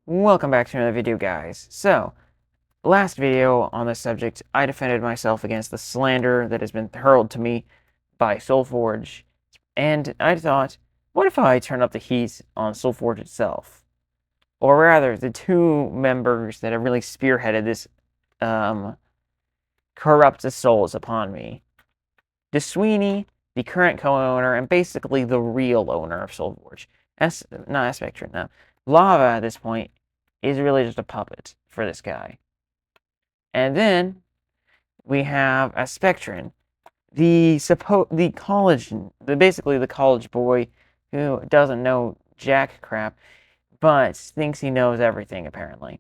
Welcome back to another video, guys. So, last video on this subject, I defended myself against the slander that has been hurled to me by SoulForge, and I thought, what if I turn up the heat on SoulForge itself? Or rather, the two members that have really spearheaded this corrupt the souls upon me. DeSweeney, the current co-owner, and basically the real owner of SoulForge. Not Spectrum, no. Lava, at this point, is really just a puppet for this guy. And then we have a Spectrum, the college, basically the college boy who doesn't know jack crap, but thinks he knows everything apparently,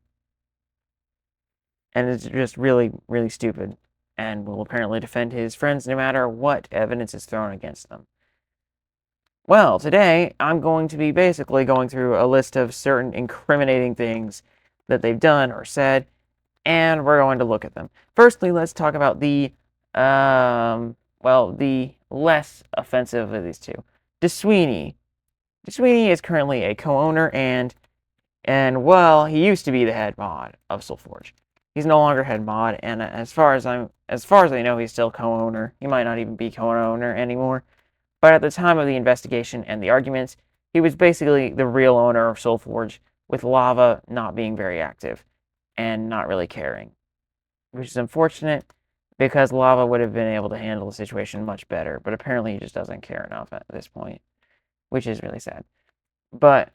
and is just really, really stupid, and will apparently defend his friends no matter what evidence is thrown against them. Well, today I'm going to be basically going through a list of certain incriminating things that they've done or said, and we're going to look at them. Firstly, let's talk about the less offensive of these two. DeSweeney. DeSweeney is currently a co-owner and well, he used to be the head mod of SoulForge. He's no longer head mod, and as far as I know, he's still co-owner. He might not even be co-owner anymore. But at the time of the investigation and the arguments, he was basically the real owner of SoulForge, with Lava not being very active and not really caring. Which is unfortunate, because Lava would have been able to handle the situation much better, but apparently he just doesn't care enough at this point, which is really sad. But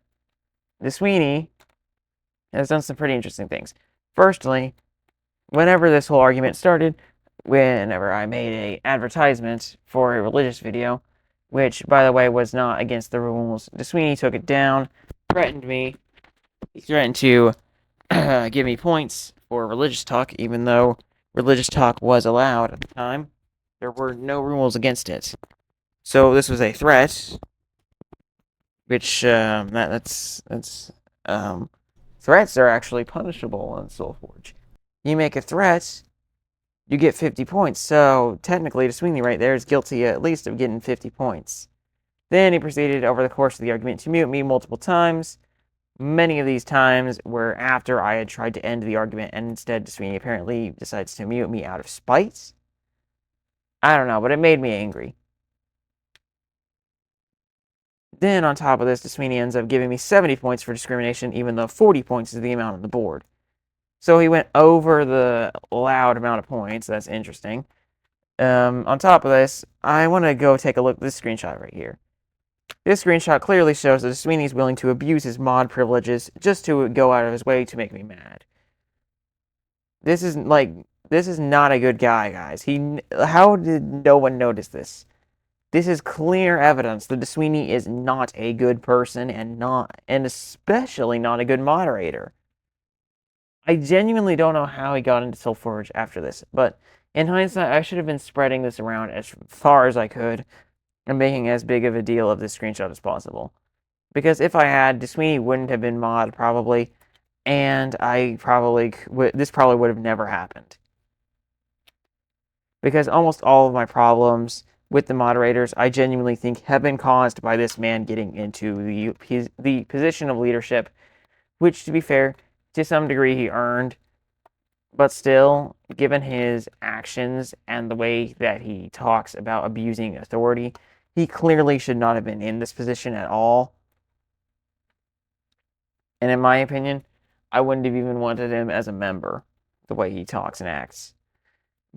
DeSweeney has done some pretty interesting things. Firstly, whenever this whole argument started, whenever I made an advertisement for a religious video, which, by the way, was not against the rules, DeSweeney took it down, threatened me. He threatened to give me points for religious talk, even though religious talk was allowed at the time. There were no rules against it. So this was a threat, which threats are actually punishable in SoulForge. You make a threat, you get 50 points. So technically, DeSweeney right there is guilty at least of getting 50 points. Then he proceeded over the course of the argument to mute me multiple times. Many of these times were after I had tried to end the argument, and instead DeSweeney apparently decides to mute me out of spite. I don't know, but it made me angry. Then on top of this, DeSweeney ends up giving me 70 points for discrimination, even though 40 points is the amount on the board. So he went over the allowed amount of points. That's interesting. On top of this, I want to go take a look at this screenshot right here. This screenshot clearly shows that Sweeney is willing to abuse his mod privileges just to go out of his way to make me mad. This is not a good guy, guys. How did no one notice this? This is clear evidence that DeSweeney is not a good person and especially not a good moderator. I genuinely don't know how he got into SoulForge after this, but in hindsight, I should have been spreading this around as far as I could and making as big of a deal of this screenshot as possible. Because if I had, DeSweeney wouldn't have been mod probably, and this probably would have never happened. Because almost all of my problems with the moderators, I genuinely think, have been caused by this man getting into the position of leadership, which, to be fair, to some degree he earned, but still, given his actions and the way that he talks about abusing authority, he clearly should not have been in this position at all. And in my opinion, I wouldn't have even wanted him as a member, the way he talks and acts.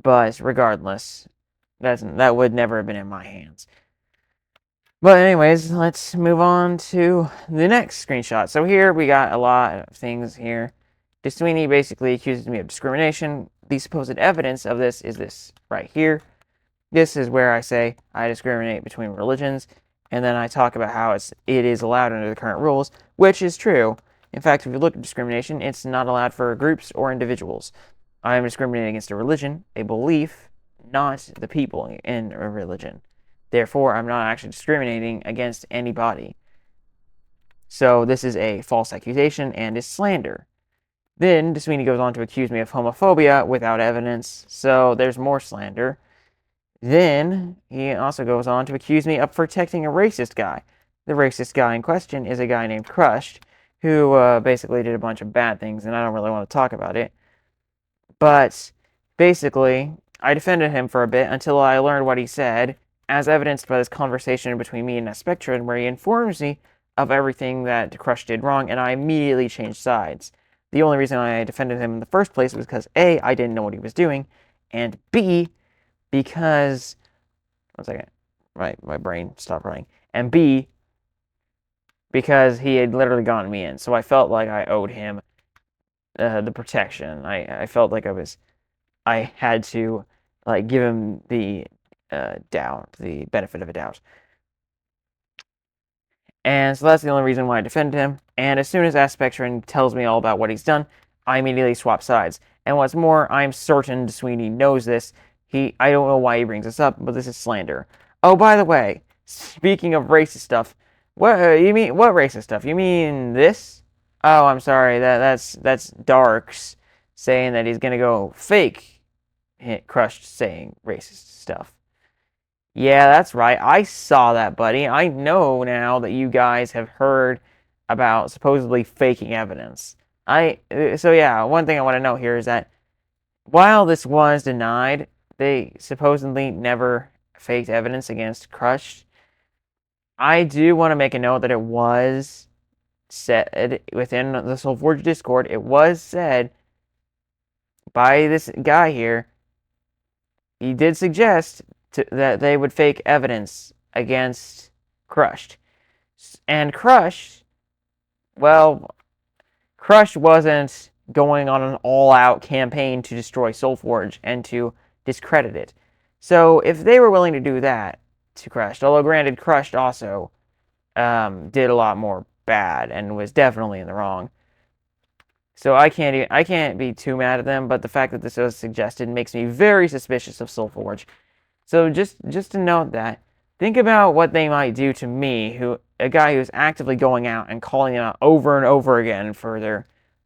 But regardless, that would never have been in my hands. But anyways, let's move on to the next screenshot. So here we got a lot of things here. DeSweeney basically accuses me of discrimination. The supposed evidence of this is this right here. This is where I say I discriminate between religions, and then I talk about how it is allowed under the current rules, which is true. In fact, if you look at discrimination, it's not allowed for groups or individuals. I am discriminating against a religion, a belief, not the people in a religion. Therefore, I'm not actually discriminating against anybody. So this is a false accusation and is slander. Then DeSweeney goes on to accuse me of homophobia without evidence, so there's more slander. Then he also goes on to accuse me of protecting a racist guy. The racist guy in question is a guy named Crushed, who basically did a bunch of bad things, and I don't really want to talk about it. But basically, I defended him for a bit until I learned what he said, as evidenced by this conversation between me and Spectrum, where he informs me of everything that Crush did wrong, and I immediately changed sides. The only reason I defended him in the first place was because A, I didn't know what he was doing, and B, because... One second. My brain stopped running. And B, because he had literally gotten me in. So I felt like I owed him the protection. I felt like I had to like give him the the benefit of a doubt. And so that's the only reason why I defended him. And as soon as Aspectron tells me all about what he's done, I immediately swap sides. And what's more, I'm certain Sweeney knows this. I don't know why he brings this up, but this is slander. Oh, by the way, speaking of racist stuff, what you mean? What racist stuff? You mean this? Oh, I'm sorry. That's Darks saying that he's gonna go fake Crushed saying racist stuff. Yeah, that's right. I saw that, buddy. I know now that you guys have heard about supposedly faking evidence. So yeah, one thing I want to note here is that while this was denied, they supposedly never faked evidence against Crush. I do want to make a note that it was said within the Soulforge Discord, it was said by this guy here, he did suggest that they would fake evidence against Crushed. And Crush, well, Crush wasn't going on an all-out campaign to destroy Soulforge and to discredit it. So if they were willing to do that to Crushed, although granted Crushed also did a lot more bad and was definitely in the wrong. So I can't be too mad at them, but the fact that this was suggested makes me very suspicious of Soulforge. So just to note that, think about what they might do to me, a guy who's actively going out and calling them out over and over again for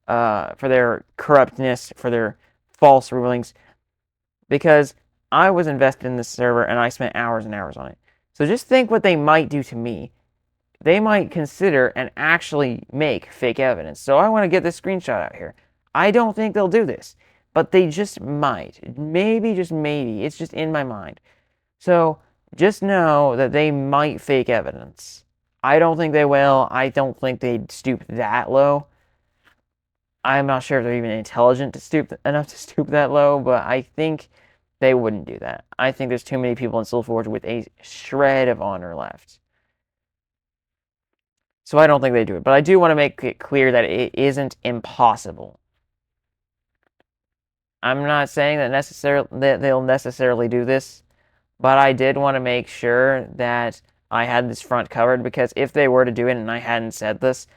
their corruptness, for their false rulings, because I was invested in this server and I spent hours and hours on it. So just think what they might do to me. They might consider and actually make fake evidence. So I want to get this screenshot out here. I don't think they'll do this, but they just might. Maybe, just maybe. It's just in my mind. So just know that they might fake evidence. I don't think they will. I don't think they'd stoop that low. I'm not sure if they're even intelligent enough to stoop that low, but I think they wouldn't do that. I think there's too many people in Soulforge with a shred of honor left. So I don't think they do it. But I do want to make it clear that it isn't impossible. I'm not saying that they'll necessarily do this, but I did want to make sure that I had this front covered, because if they were to do it and I hadn't said this,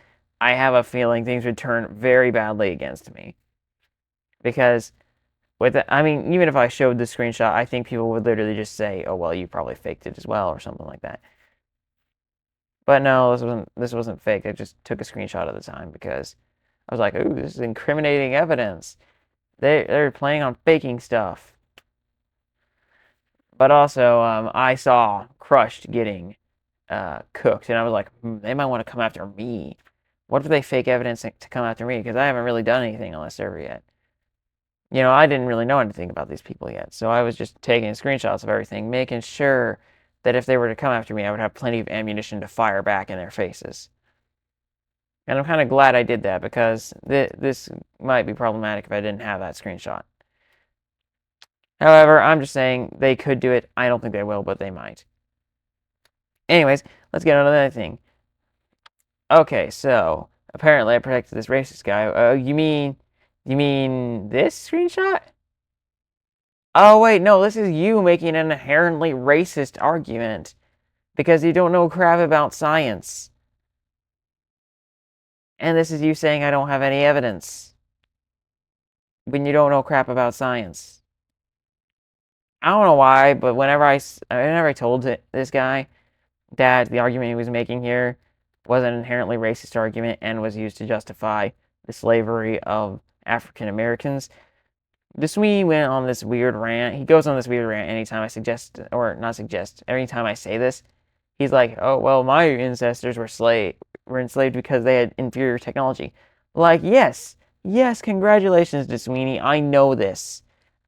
I have a feeling things would turn very badly against me. Because even if I showed the screenshot, I think people would literally just say, "Oh well, you probably faked it as well," or something like that. But no, this wasn't fake. I just took a screenshot at the time because I was like, "Ooh, this is incriminating evidence." They're planning on faking stuff. But also, I saw Crushed getting cooked, and I was like, they might want to come after me. What if they fake evidence to come after me? Because I haven't really done anything on this server yet. You know, I didn't really know anything about these people yet, so I was just taking screenshots of everything, making sure that if they were to come after me, I would have plenty of ammunition to fire back in their faces. And I'm kind of glad I did that, because this might be problematic if I didn't have that screenshot. However, I'm just saying they could do it. I don't think they will, but they might. Anyways, let's get on to another thing. Okay, so apparently I protected this racist guy. You mean this screenshot? Oh, wait, no, this is you making an inherently racist argument because you don't know crap about science. And this is you saying I don't have any evidence when you don't know crap about science. I don't know why, but whenever I told this guy that the argument he was making here was an inherently racist argument and was used to justify the slavery of African Americans, Sweeney went on this weird rant. He goes on this weird rant anytime I anytime I say this. He's like, "Oh well, my ancestors were were enslaved because they had inferior technology. Like, yes, congratulations, DeSweeney. I know this.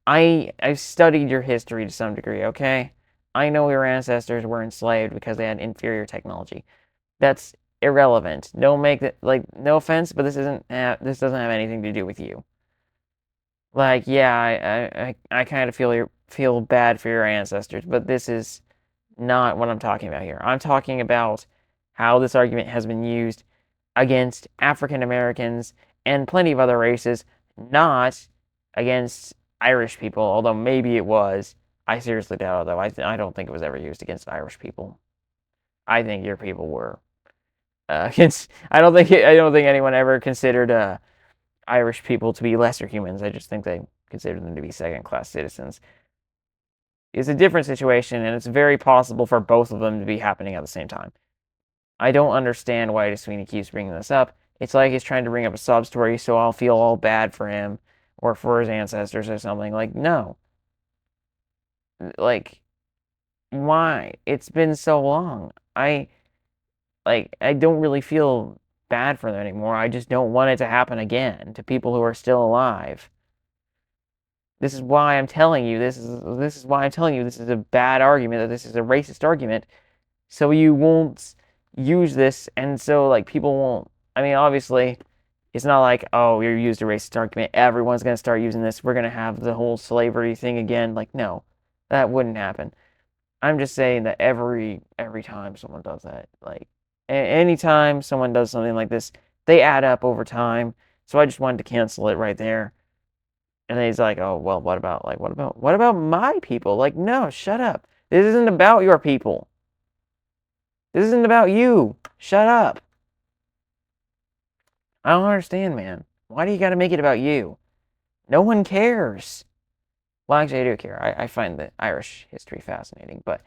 I've studied your history to some degree, okay? I know your ancestors were enslaved because they had inferior technology. That's irrelevant. Don't make it like no offense, but this doesn't have anything to do with you. Like, yeah, I kind of feel bad for your ancestors, but this is not what I'm talking about here. I'm talking about how this argument has been used against African Americans and plenty of other races, not against Irish people, although maybe it was. I seriously doubt it, though. I don't think it was ever used against Irish people. I think your people were against. I don't think anyone ever considered Irish people to be lesser humans. I just think they considered them to be second-class citizens. It's a different situation, and it's very possible for both of them to be happening at the same time. I don't understand why DeSweeney keeps bringing this up. It's like he's trying to bring up a sob story, so I'll feel all bad for him or for his ancestors or something. Like, no. Like, why? It's been so long. I don't really feel bad for them anymore. I just don't want it to happen again to people who are still alive. This is why I'm telling you this is why I'm telling you this is a bad argument, that this is a racist argument. So you won't use this, and so like people won't. I mean, obviously, it's not like, oh, you used a racist argument, everyone's gonna start using this. We're gonna have the whole slavery thing again. Like, no, that wouldn't happen. I'm just saying that every time someone does that, like anytime someone does something like this, they add up over time. So I just wanted to cancel it right there. And then he's like, oh, well, what about my people? Like, no, shut up. This isn't about your people. This isn't about you. Shut up. I don't understand, man. Why do you gotta make it about you? No one cares. Well, actually, I do care. I find the Irish history fascinating, but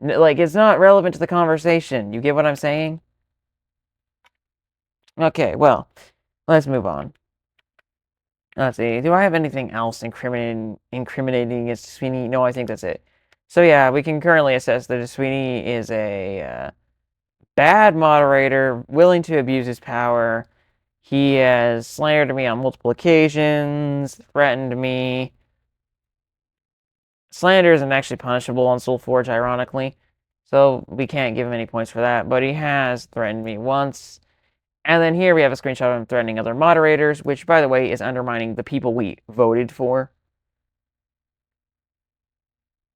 like, it's not relevant to the conversation. You get what I'm saying? Okay, well, let's move on. Let's see. Do I have anything else incriminating against Sweeney? No, I think that's it. So yeah, we can currently assess that Sweeney is a bad moderator, willing to abuse his power. He has slandered me on multiple occasions, threatened me. Slander isn't actually punishable on SoulForge, ironically, so we can't give him any points for that, but he has threatened me once. And then here we have a screenshot of him threatening other moderators, which, by the way, is undermining the people we voted for.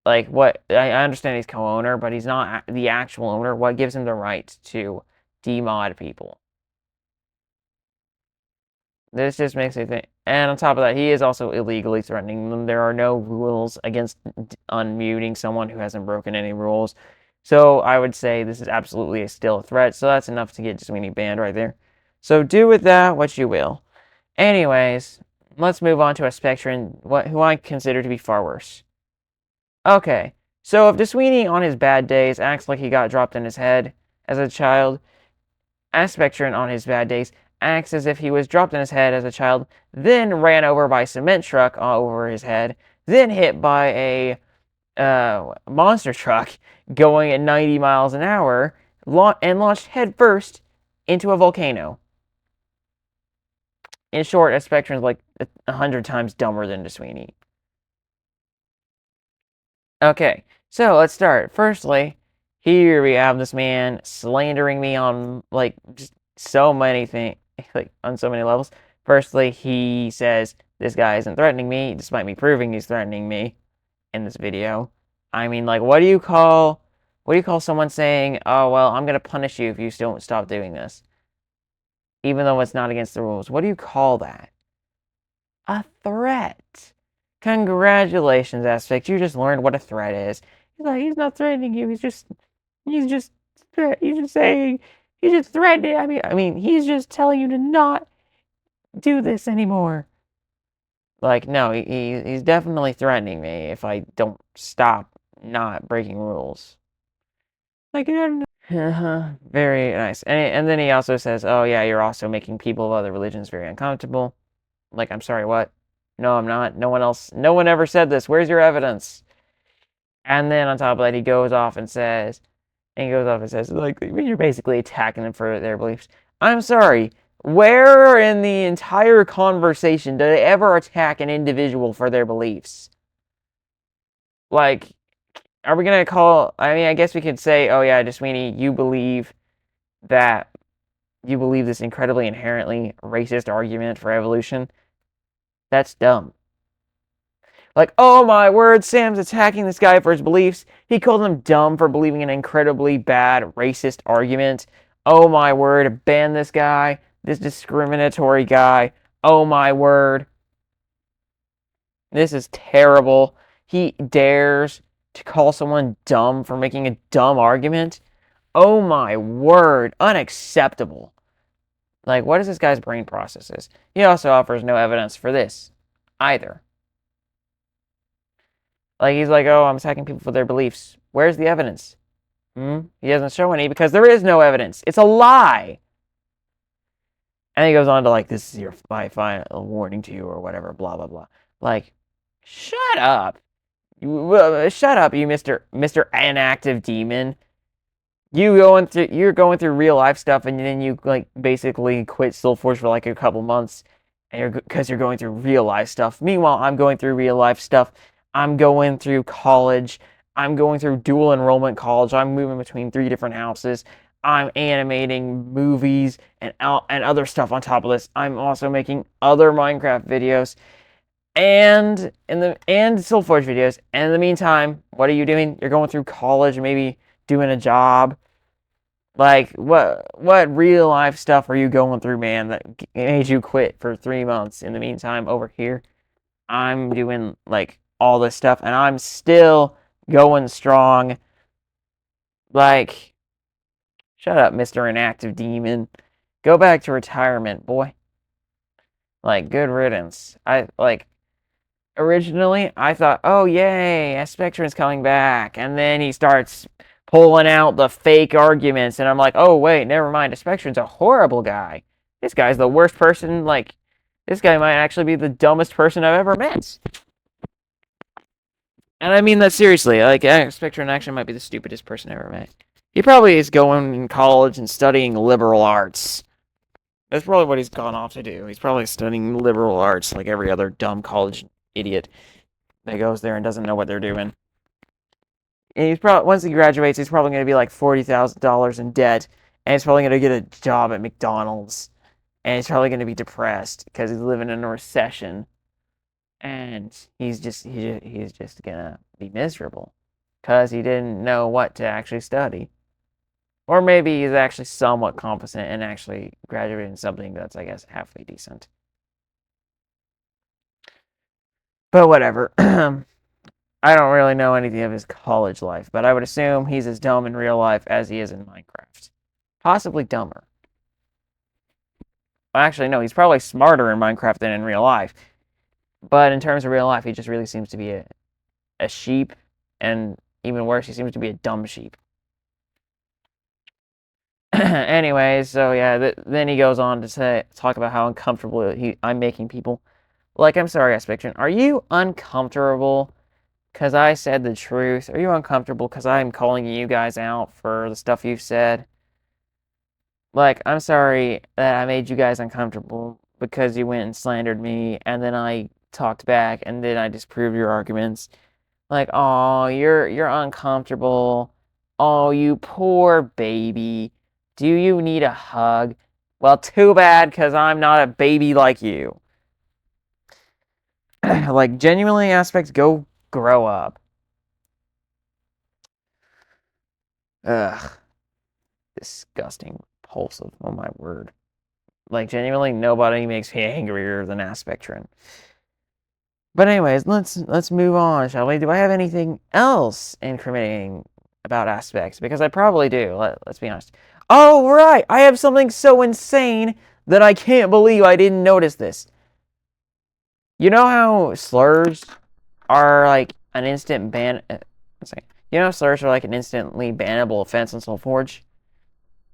Like, what? I understand he's co-owner, but he's not the actual owner. What gives him the right to demod people? This just makes me think. And on top of that, he is also illegally threatening them. There are no rules against unmuting someone who hasn't broken any rules. So I would say this is absolutely still a threat. So that's enough to get Sweeney banned right there. So do with that what you will. Anyways, let's move on to a Spectrum, who I consider to be far worse. Okay, so if DeSweeney on his bad days acts like he got dropped in his head as a child, Spectrum on his bad days acts as if he was dropped in his head as a child, then ran over by a cement truck over his head, then hit by a monster truck going at 90 miles an hour, and launched headfirst into a volcano. In short, Spectrum is like 100 times dumber than DeSweeney. Okay, so let's start. Firstly, here we have this man slandering me on like just so many things, like on so many levels. Firstly, he says this guy isn't threatening me, despite me proving he's threatening me in this video. I mean, like, what do you call someone saying, "Oh well, I'm gonna punish you if you don't stop doing this," even though it's not against the rules? What do you call that? A threat. Congratulations, Aspect. You just learned what a threat is. He's like, he's not threatening you. He's just saying, he's just threatening. I mean, he's just telling you to not do this anymore. Like, no, he's definitely threatening me if I don't stop not breaking rules. Like, very nice. And then he also says, oh yeah, you're also making people of other religions very uncomfortable. Like, I'm sorry, what? No, I'm not. No one ever said this. Where's your evidence? And then on top of that, he goes off and says, And he goes off and says, like, you're basically attacking them for their beliefs. I'm sorry. Where in the entire conversation did they ever attack an individual for their beliefs? Like, are we gonna call? I mean, I guess we could say, oh yeah, Sweeney, you believe that this incredibly inherently racist argument for evolution. That's dumb. Like, oh my word, Sam's attacking this guy for his beliefs. He called him dumb for believing an incredibly bad racist argument. Oh my word, ban this guy, this discriminatory guy. Oh my word. This is terrible. He dares to call someone dumb for making a dumb argument. Oh my word, unacceptable. Like, what is this guy's brain processes? He also offers no evidence for this either. Like, he's like, oh, I'm attacking people for their beliefs. Where's the evidence? He doesn't show any because there is no evidence. It's a lie. And he goes on to, like, this is my final warning to you or whatever, blah, blah, blah. Like, shut up. Shut up, you Mr. Inactive Demon. You're going through real life stuff, and then you like basically quit Soul Forge for like a couple months, and because you're going through real life stuff. Meanwhile, I'm going through real life stuff. I'm going through college. I'm going through dual enrollment college. I'm moving between 3 different houses. I'm animating movies and other stuff on top of this. I'm also making other Minecraft videos and Soul Forge videos. And in the meantime, what are you doing? You're going through college, maybe doing a job. Like, what real life stuff are you going through, man, that made you quit for 3 months? In the meantime, over here, I'm doing, like, all this stuff, and I'm still going strong. Like, shut up, Mr. Inactive Demon. Go back to retirement, boy. Like, good riddance. Originally, I thought, oh, yay, Spectron's coming back. And then he starts pulling out the fake arguments. And I'm like, oh, wait, never mind. Spectron's a horrible guy. This guy's the worst person. Like, this guy might actually be the dumbest person I've ever met. And I mean that seriously. Like, Spectron actually might be the stupidest person I ever met. He probably is going in college and studying liberal arts. That's probably what he's gone off to do. He's probably studying liberal arts like every other dumb college idiot that goes there and doesn't know what they're doing. And he's probably, once he graduates, he's probably going to be like $40,000 in debt, and he's probably going to get a job at McDonald's, and he's probably going to be depressed because he's living in a recession, and he's just gonna be miserable because he didn't know what to actually study. Or maybe he's actually somewhat competent and actually graduated in something that's, I guess, halfway decent. But whatever. I don't really know anything of his college life, but I would assume he's as dumb in real life as he is in Minecraft. Possibly dumber. Actually, no, he's probably smarter in Minecraft than in real life. But in terms of real life, he just really seems to be a sheep, and even worse, he seems to be a dumb sheep. Anyways, so yeah, then he goes on to talk about how uncomfortable I'm making people. Like, I'm sorry, Spectron, are you uncomfortable because I said the truth? Are you uncomfortable because I'm calling you guys out for the stuff you've said? Like, I'm sorry that I made you guys uncomfortable because you went and slandered me, and then I talked back, and then I disproved your arguments. Like, oh, you're uncomfortable. Oh, you poor baby. Do you need a hug? Well, too bad, because I'm not a baby like you. Like, genuinely, Aspects, go grow up. Ugh. Disgusting. Repulsive. Oh, my word. Like, genuinely, nobody makes me angrier than Aspectron. But anyways, let's move on, shall we? Do I have anything else incriminating about Aspects? Because I probably do. Let's be honest. Oh, right! I have something so insane that I can't believe I didn't notice this. You know how slurs are like an instant ban... You know slurs are like an instantly bannable offense on SoulForge?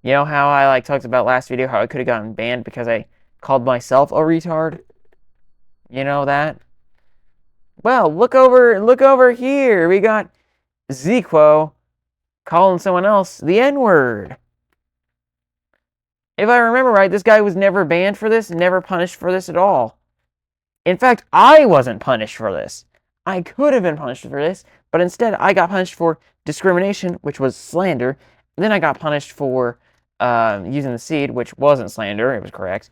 You know how I like talked about last video how I could have gotten banned because I called myself a retard? You know that? Well, look over here. We got Zequo calling someone else the N-word. If I remember right, this guy was never banned for this, never punished for this at all. In fact, I wasn't punished for this. I could have been punished for this, but instead I got punished for discrimination, which was slander. Then I got punished for using the seed, which wasn't slander, it was correct.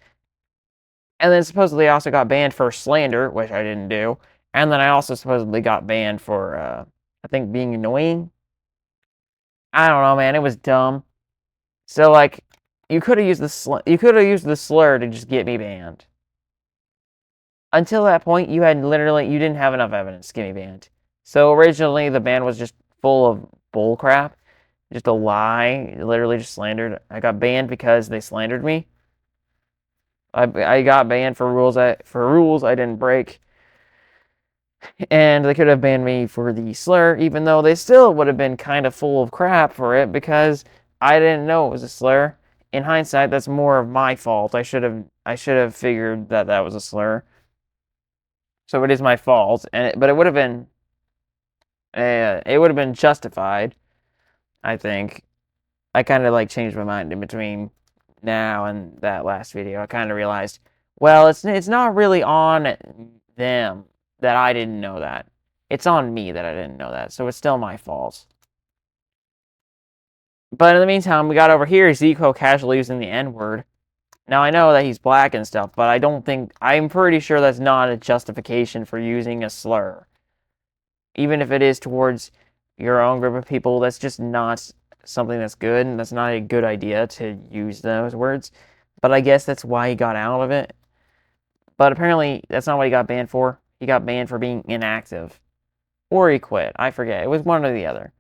And then supposedly I also got banned for slander, which I didn't do. And then I also supposedly got banned for, I think, being annoying. I don't know, man. It was dumb. So, like, you could have used the slur to just get me banned. Until that point, you didn't have enough evidence to get me banned. So originally, the ban was just full of bull crap, just a lie, literally just slandered. I got banned because they slandered me. I got banned for rules I didn't break, and they could have banned me for the slur, even though they still would have been kind of full of crap for it because I didn't know it was a slur. In hindsight, that's more of my fault. I should have figured that that was a slur. So it is my fault, but it would have been justified. I think I kind of like changed my mind in between now and that last video. I kind of realized, well, it's not really on them that I didn't know that. It's on me that I didn't know that. So it's still my fault. But in the meantime, we got over here Zico casually using the N-word. Now, I know that he's black and stuff, but I'm pretty sure that's not a justification for using a slur. Even if it is towards your own group of people, that's just not something that's good, and that's not a good idea to use those words. But I guess that's why he got out of it. But apparently, that's not what he got banned for. He got banned for being inactive. Or he quit. I forget. It was one or the other.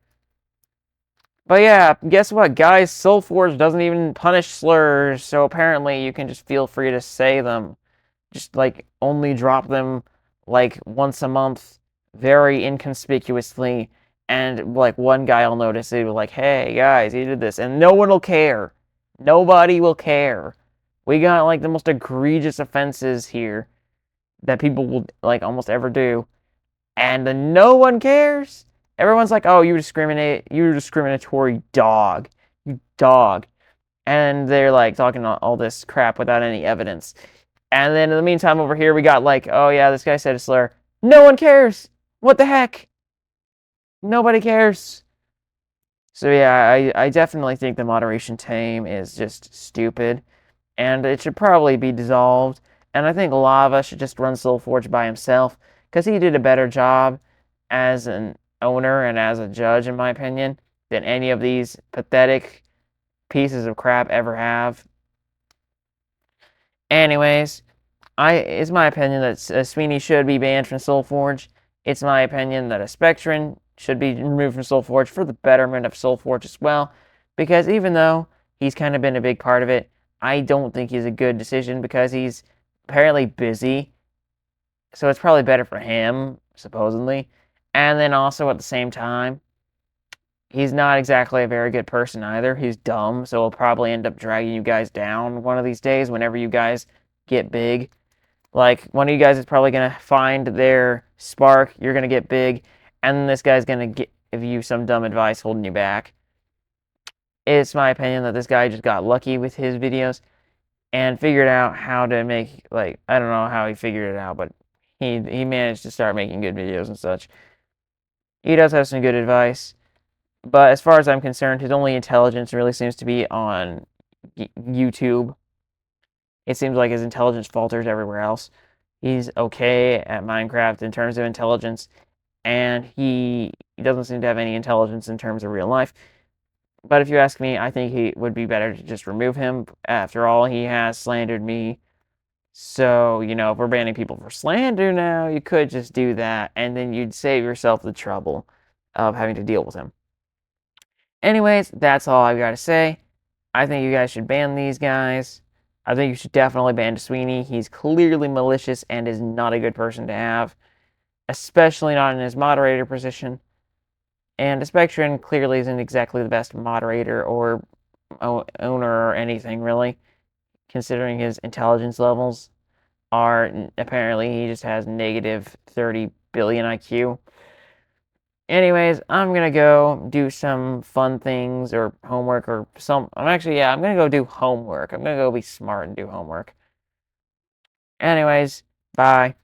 But yeah, guess what, guys? SoulForge doesn't even punish slurs, so apparently you can just feel free to say them. Just, like, only drop them, like, once a month, very inconspicuously, and, like, one guy will notice it, like, hey, guys, you did this, and no one will care. Nobody will care. We got, like, the most egregious offenses here that people will, like, almost ever do, and no one cares. Everyone's like, oh, you discriminatory dog. You dog. And they're like talking all this crap without any evidence. And then in the meantime over here we got like, oh yeah, this guy said a slur. No one cares. What the heck? Nobody cares. So yeah, I definitely think the moderation team is just stupid. And it should probably be dissolved. And I think Lava should just run SoulForge by himself. Because he did a better job as an owner and as a judge, in my opinion, than any of these pathetic pieces of crap ever have. Anyways, it's my opinion that Sweeney should be banned from SoulForge. It's my opinion that a Spectrin should be removed from SoulForge for the betterment of SoulForge as well. Because even though he's kind of been a big part of it, I don't think he's a good decision because he's apparently busy. So it's probably better for him, supposedly. And then also at the same time, he's not exactly a very good person either. He's dumb, so he'll probably end up dragging you guys down one of these days whenever you guys get big. Like, one of you guys is probably going to find their spark, you're going to get big, and this guy's going to give you some dumb advice holding you back. It's my opinion that this guy just got lucky with his videos and figured out how to make, like, I don't know how he figured it out, but he managed to start making good videos and such. He does have some good advice, but as far as I'm concerned, his only intelligence really seems to be on YouTube. It seems like his intelligence falters everywhere else. He's okay at Minecraft in terms of intelligence, and he doesn't seem to have any intelligence in terms of real life. But if you ask me, I think he would be better to just remove him. After all, he has slandered me. So, you know, if we're banning people for slander now, you could just do that, and then you'd save yourself the trouble of having to deal with him. Anyways, that's all I've got to say. I think you guys should ban these guys. I think you should definitely ban Sweeney. He's clearly malicious and is not a good person to have, especially not in his moderator position. And Spectrin clearly isn't exactly the best moderator or owner or anything, really, considering his intelligence levels are apparently he just has negative 30 billion IQ. Anyways, I'm gonna go do some fun things or homework or some. I'm gonna go do homework. I'm gonna go be smart and do homework. Anyways, bye.